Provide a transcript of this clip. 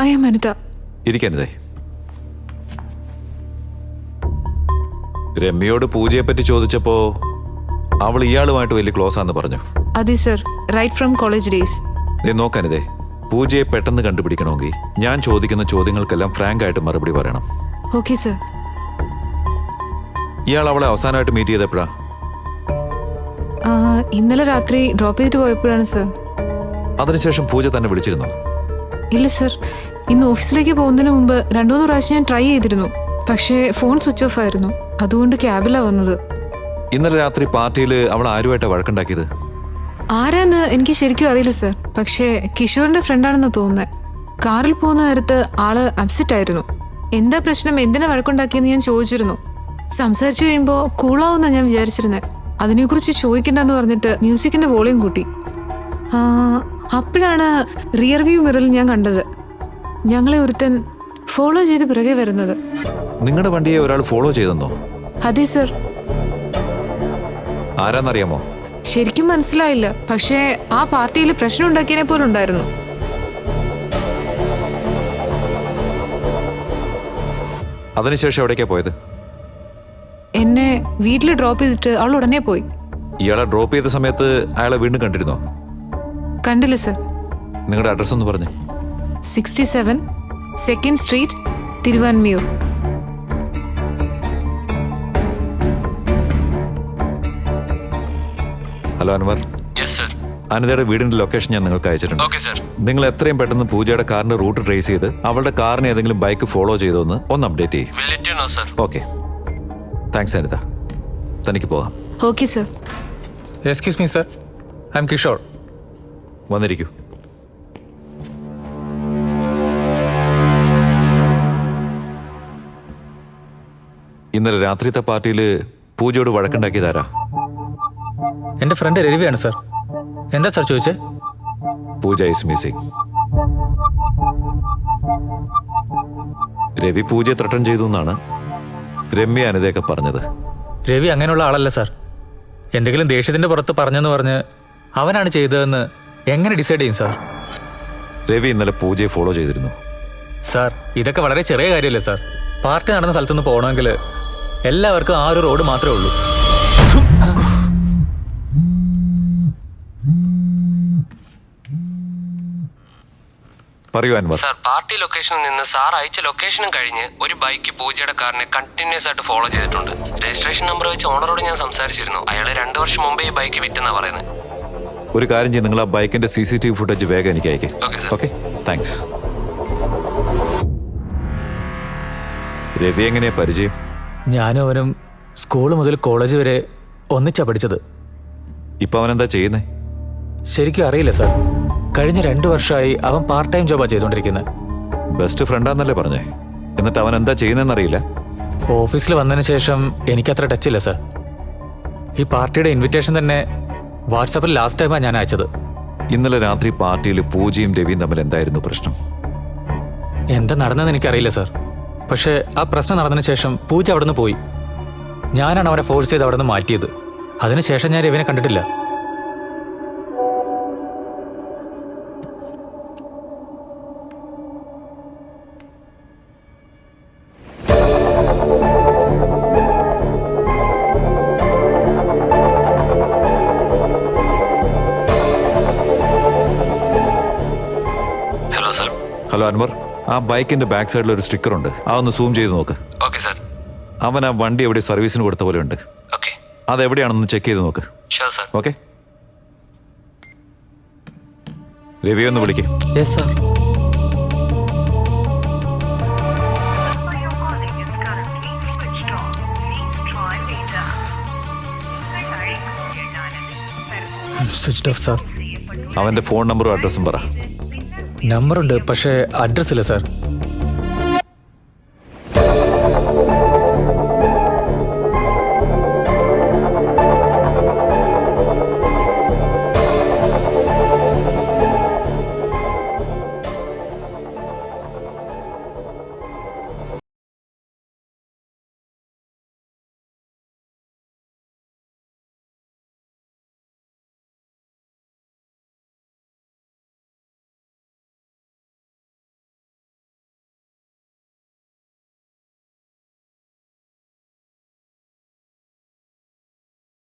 I am Anitha. ഇരിക്കരുതേ. രമ്യയോട് പൂജയെ പറ്റി ചോദിച്ചപ്പോ അവൾ ഇയാളുമായിട്ട് വലിയ ക്ലോസ് ആണെന്ന് പറഞ്ഞു. അതെ sir, right from college days. നീ നോക്കാനിതേ, പൂജയെ പെട്ടെന്ന് കണ്ടുപിടിക്കണമെങ്കിൽ ഞാൻ ചോദിക്കുന്ന ചോദ്യങ്ങൾക്കെല്ലാം ഫ്രാങ്ക് ആയിട്ട് മറുപടി പറയണം. Okay sir. ഇയാൾ അവളെ അവസാനമായിട്ട് മീറ്റ് ചെയ്തപ്പോഴാ? ഇന്നലെ രാത്രി ഡ്രോപ്പ് ചെയ്തിട്ട് പോയപ്പോഴാണ് സർ. അതിനുശേഷം പൂജ തന്നെ വിളിച്ചിരുന്നോ? ഇല്ല സർ, ഇന്ന് ഓഫീസിലേക്ക് പോകുന്നതിന് മുമ്പ് 2-3 പ്രാവശ്യം ഞാൻ ട്രൈ ചെയ്തിരുന്നു. പക്ഷേ ഫോൺ സ്വിച്ച് ഓഫ് ആയിരുന്നു. അതുകൊണ്ട് ക്യാബിലാണ് വന്നത്. ഇന്നലെ രാത്രി പാർട്ടിയിൽ അവൾ ആരുമായിട്ടാണ് വഴക്കുണ്ടാക്കിയത്? ആരാന്ന് എനിക്ക് ശരിക്കും അറിയില്ല സർ. പക്ഷേ കിഷോറിന്റെ ഫ്രണ്ടാണെന്ന് തോന്നുന്നത്. കാറിൽ പോകുന്ന നേരത്ത് ആള് അപ്സെറ്റ് ആയിരുന്നു. എന്താ പ്രശ്നം, എന്തിനാ വഴക്കുണ്ടാക്കിയെന്ന് ഞാൻ ചോദിച്ചിരുന്നു. സംസാരിച്ചു കഴിയുമ്പോൾ കൂളാവുന്ന ഞാൻ വിചാരിച്ചിരുന്നത്. അതിനെക്കുറിച്ച് ചോദിക്കണ്ടെന്ന് പറഞ്ഞിട്ട് മ്യൂസിക്കിന്റെ വോളിയം കൂട്ടി. അപ്പോഴാണ് റിയർ വ്യൂ മിററിൽ ഞാൻ കണ്ടത് ഞങ്ങളെ ഒരുത്തൻ ഫോളോ ചെയ്ത് പിറകെ വരുന്നത്. നിങ്ങളുടെ വണ്ടിയെ ഒരാൾ ഫോളോ ചെയ്തെന്നോ? അതെ സർ. ആരാന്നറിയാമോ? ശരിക്കും മനസ്സിലായില്ല. പക്ഷേ ആ പാർട്ടിയിൽ പ്രശ്നം ഉണ്ടാക്കിയതിനെ പോലെ ഉണ്ടായിരുന്നു. അതിനുശേഷം എവിടേക്കാ പോയത്? എന്നെ വീട്ടിൽ ഡ്രോപ്പ് ചെയ്തിട്ട് അവൾ ഉടനെ പോയി. ഇയാളെ ഡ്രോപ്പ് ചെയ്ത സമയത്ത് അയാളെ വീണ്ടും കണ്ടിരുന്നോ? കണ്ടില്ല സർ. നിങ്ങളുടെ അഡ്രസ് ഒന്ന് പറഞ്ഞേ. 67 2nd street, Thiruvanmiyur. Hello Anwar. അനിതയുടെ വീടിന്റെ ലൊക്കേഷൻ ഞാൻ നിങ്ങൾക്ക് അയച്ചിട്ടുണ്ട്. നിങ്ങൾ എത്രയും പെട്ടെന്ന് പൂജയുടെ കാറിന്റെ റൂട്ട് ട്രേസ് ചെയ്ത് അവളുടെ കാറിന് ഏതെങ്കിലും ബൈക്ക് ഫോളോ ചെയ്തോന്ന് ഒന്ന് അപ്ഡേറ്റ് ചെയ്യും. Okay, thanks Anitha. തനിക്ക് പോകാം. Okay sir. Excuse me sir, I am Kishore. വന്നിരിക്കൂ. ഇന്നലെ രാത്രിത്തെ പാർട്ടിയിൽ പൂജയോട് വഴക്കുണ്ടാക്കിയതാരാ? എൻ്റെ ഫ്രണ്ട് രവിയാണ് സർ. എന്താ സർ ചോദിച്ചേ? Pooja is missing. രവി പൂജയെ ത്രട്ടൺ ചെയ്തു എന്നാണ് രമ്യ അനിതയൊക്കെ പറഞ്ഞത്. രവി അങ്ങനെയുള്ള ആളല്ല സർ. എന്തെങ്കിലും ദേഷ്യത്തിന്റെ പുറത്ത് പറഞ്ഞെന്ന് പറഞ്ഞ് അവനാണ് ചെയ്തതെന്ന് എങ്ങനെ ഡിസൈഡ് ചെയ്യും സാർ? രവി ഇന്നലെ പൂജയെ ഫോളോ ചെയ്തിരുന്നു. സാർ, ഇതൊക്കെ വളരെ ചെറിയ കാര്യമല്ലേ സാർ? പാർട്ടി നടന്ന സ്ഥലത്തുനിന്ന് പോകണമെങ്കിൽ എല്ലാവർക്കും ആ ഒരു റോഡ് മാത്രമേ ഉള്ളൂ. പറയൂ അൻവർ. സാർ, പാർട്ടി ലൊക്കേഷനിൽ നിന്ന് സാർ അയച്ച ലൊക്കേഷനും കഴിഞ്ഞ് ഒരു ബൈക്ക് പൂജയുടെ കാറിനെ കണ്ടിന്യൂസ് ആയിട്ട് ഫോളോ ചെയ്തിട്ടുണ്ട്. രജിസ്ട്രേഷൻ നമ്പർ വെച്ച് ഓണറോട് ഞാൻ സംസാരിച്ചിരുന്നു. അയാൾ 2 വർഷം മുമ്പേ ഈ ബൈക്ക് വിറ്റെന്നാ പറയുന്നത്. ഒരു കാര്യം ചെയ്യും, നിങ്ങൾ ആ ബൈക്കിന്റെ CCTV ഫുട്ടേജ് വേഗം എനിക്ക് അയക്കേ. Okay, thanks. രവി എങ്ങനെയാ പരിചയം? ഞാനും അവനും സ്കൂൾ മുതൽ കോളേജ് വരെ ഒന്നിച്ചാ പഠിച്ചത്. ഇപ്പൊ അവനെന്താ ചെയ്യുന്നേ? ശരിക്കും അറിയില്ല സാർ. കഴിഞ്ഞ 2 വർഷമായി അവൻ പാർട്ട് ടൈം ജോബാണ് ചെയ്തുകൊണ്ടിരിക്കുന്നത്. ബെസ്റ്റ് ഫ്രണ്ടാന്നല്ലേ പറഞ്ഞേ? എന്നിട്ട് അവൻ എന്താ ചെയ്യുന്നതെന്നറിയില്ല. ഓഫീസിൽ വന്നതിന് ശേഷം എനിക്കത്ര ടച്ചില്ല സാർ. ഈ പാർട്ടിയുടെ ഇൻവിറ്റേഷൻ തന്നെ വാട്സാപ്പിൽ ലാസ്റ്റ് ടൈമാണ് ഞാൻ അയച്ചത്. ഇന്നലെ രാത്രി പാർട്ടിയിൽ പൂജയും രവിയും തമ്മിൽ എന്തായിരുന്നു പ്രശ്നം? എന്താ നടന്നതെന്ന് എനിക്കറിയില്ല സാർ. പക്ഷേ ആ പ്രശ്നം നടന്നതിന് ശേഷം പൂജ അവിടെ നിന്ന് പോയി. ഞാനാണ് അവരെ ഫോഴ്സ് ചെയ്ത് അവിടെ നിന്ന് മാറ്റിയത്. അതിനുശേഷം ഞാൻ രവിനെ കണ്ടിട്ടില്ല. ഹലോ അൻവർ, ആ ബൈക്കിന്റെ ബാക്ക് സൈഡിൽ ഒരു സ്റ്റിക്കർ ഉണ്ട്. അതൊന്ന് സൂം ചെയ്ത് നോക്ക്. Okay sir. അവൻ ആ വണ്ടി എവിടെ സർവീസിന് കൊടുത്ത പോലെ ഉണ്ട്. ഓക്കെ, അതെവിടെയാണെന്ന് ചെക്ക് ചെയ്ത് നോക്ക്. Sure sir. ഓക്കെ, രവി ഒന്ന് വിളിക്ക്. Yes sir. Switch off sir. അവന്റെ ഫോൺ നമ്പറും അഡ്രസ്സും പറ. നമ്പറുണ്ട്, പക്ഷേ അഡ്രസ് ഇല്ല സാർ.